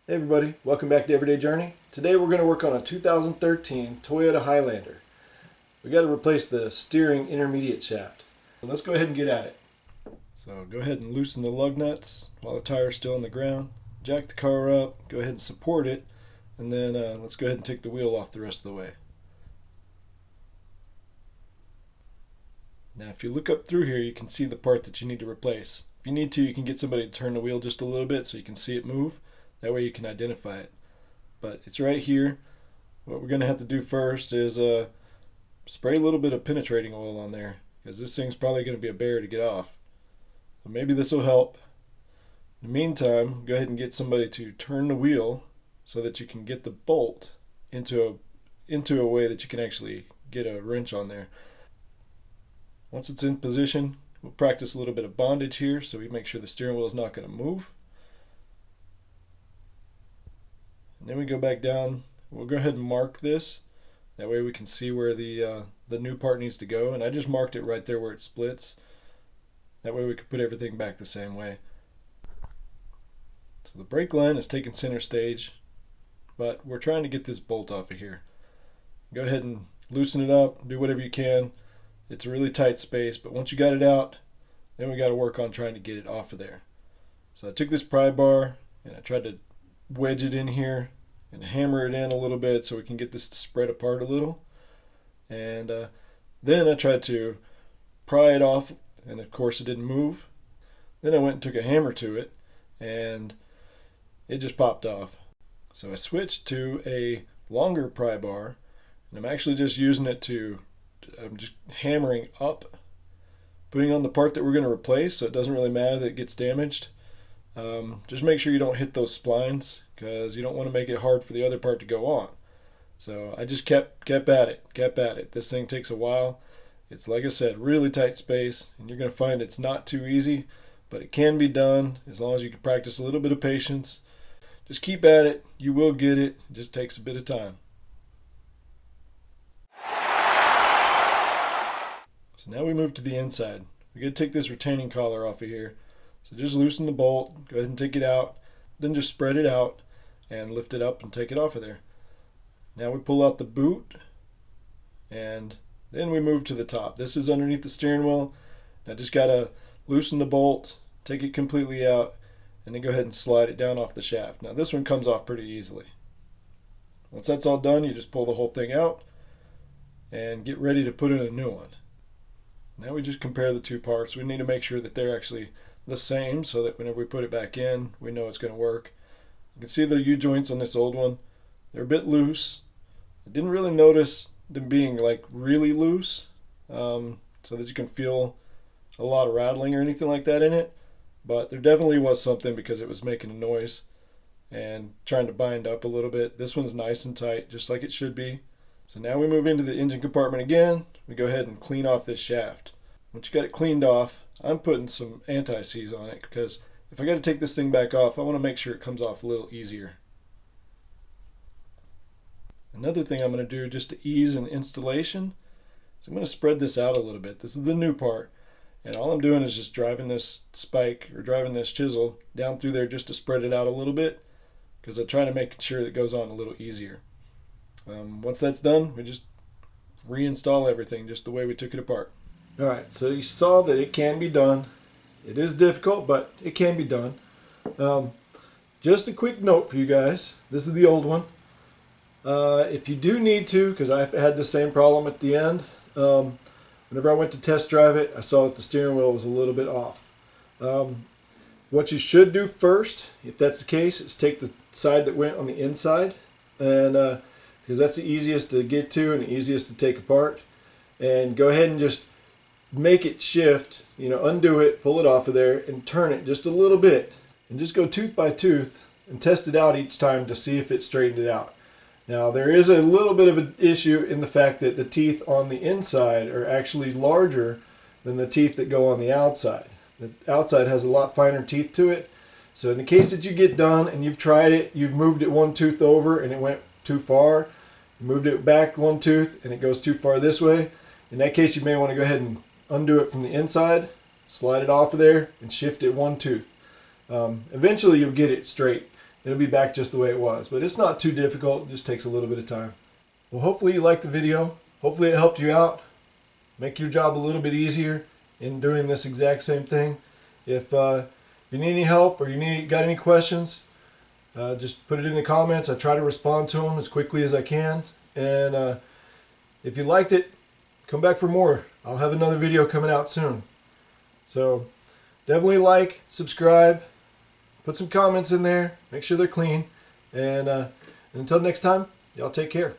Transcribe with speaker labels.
Speaker 1: Hey everybody, welcome back to Everyday Journey. Today we're going to work on a 2013 Toyota Highlander. We got to replace the steering intermediate shaft. So let's go ahead and get at it. So go ahead and loosen the lug nuts while the tire's still on the ground. Jack the car up, go ahead and support it, and then let's go ahead and take the wheel off the rest of the way. Now if you look up through here, you can see the part that you need to replace. If you need to, you can get somebody to turn the wheel just a little bit so you can see it move. That way you can identify it. But it's right here. What we're going to have to do first is spray a little bit of penetrating oil on there, because this thing's probably going to be a bear to get off. So maybe this will help. In the meantime, go ahead and get somebody to turn the wheel so that you can get the bolt into a way that you can actually get a wrench on there. Once it's in position, we'll practice a little bit of bondage here so we make sure the steering wheel is not going to move. And then we go back down. We'll go ahead and mark this. That way we can see where the new part needs to go. And I just marked it right there where it splits. That way we can put everything back the same way. So the brake line is taking center stage, but we're trying to get this bolt off of here. Go ahead and loosen it up. Do whatever you can. It's a really tight space, but once you got it out, then we got to work on trying to get it off of there. So I took this pry bar and I tried to wedge it in here and hammer it in a little bit so we can get this to spread apart a little. And then I tried to pry it off, and of course it didn't move. Then I went and took a hammer to it and it just popped off. So I switched to a longer pry bar, and I'm actually just using it I'm just hammering up, putting on the part that we're going to replace, so it doesn't really matter that it gets damaged. Just make sure you don't hit those splines, because you don't want to make it hard for the other part to go on. So I just kept at it. This thing takes a while. It's, like I said, really tight space, and you're going to find it's not too easy, but it can be done as long as you can practice a little bit of patience. Just keep at it. You will get it. It just takes a bit of time. So now we move to the inside. We got to take this retaining collar off of here. So just loosen the bolt, go ahead and take it out, then just spread it out and lift it up and take it off of there. Now we pull out the boot, and then we move to the top. This is underneath the steering wheel. Now just got to loosen the bolt, take it completely out, and then go ahead and slide it down off the shaft. Now this one comes off pretty easily. Once that's all done, you just pull the whole thing out and get ready to put in a new one. Now we just compare the two parts. We need to make sure that they're actually the same so that whenever we put it back in, we know it's going to work. You can see the U-joints on this old one. They're a bit loose. I didn't really notice them being like really loose, so that you can feel a lot of rattling or anything like that in it. But there definitely was something because it was making a noise and trying to bind up a little bit. This one's nice and tight, just like it should be. So now we move into the engine compartment again. We go ahead and clean off this shaft. Once you got it cleaned off, I'm putting some anti-seize on it, because if I got to take this thing back off, I want to make sure it comes off a little easier. Another thing I'm going to do just to ease an installation is I'm going to spread this out a little bit. This is the new part, and all I'm doing is just driving this spike or driving this chisel down through there just to spread it out a little bit, because I try to make sure it goes on a little easier. Once that's done, we just reinstall everything just the way we took it apart. Alright, so you saw that it can be done. It is difficult, but it can be done. Just a quick note for you guys. This is the old one. If you do need to, because I've had the same problem at the end, whenever I went to test drive it, I saw that the steering wheel was a little bit off. What you should do first, if that's the case, is take the side that went on the inside, and because that's the easiest to get to and the easiest to take apart, and go ahead and just make it shift, undo it, pull it off of there, and turn it just a little bit, and just go tooth by tooth and test it out each time to see if it straightened it out. Now there is a little bit of an issue in the fact that the teeth on the inside are actually larger than the teeth that go on the outside. The outside has a lot finer teeth to it, so in the case that you get done and you've tried it, you've moved it one tooth over and it went too far, you moved it back one tooth and it goes too far this way, in that case you may want to go ahead and undo it from the inside, slide it off of there, and shift it one tooth. Eventually you'll get it straight. it'll be back just the way it was. But it's not too difficult. It just takes a little bit of time. Well, hopefully you liked the video. Hopefully it helped you out. Make your job a little bit easier in doing this exact same thing. If you need any help or got any questions, just put it in the comments. I try to respond to them as quickly as I can. And if you liked it, come back for more. I'll have another video coming out soon. So definitely like, subscribe, put some comments in there, make sure they're clean. And until next time, y'all take care.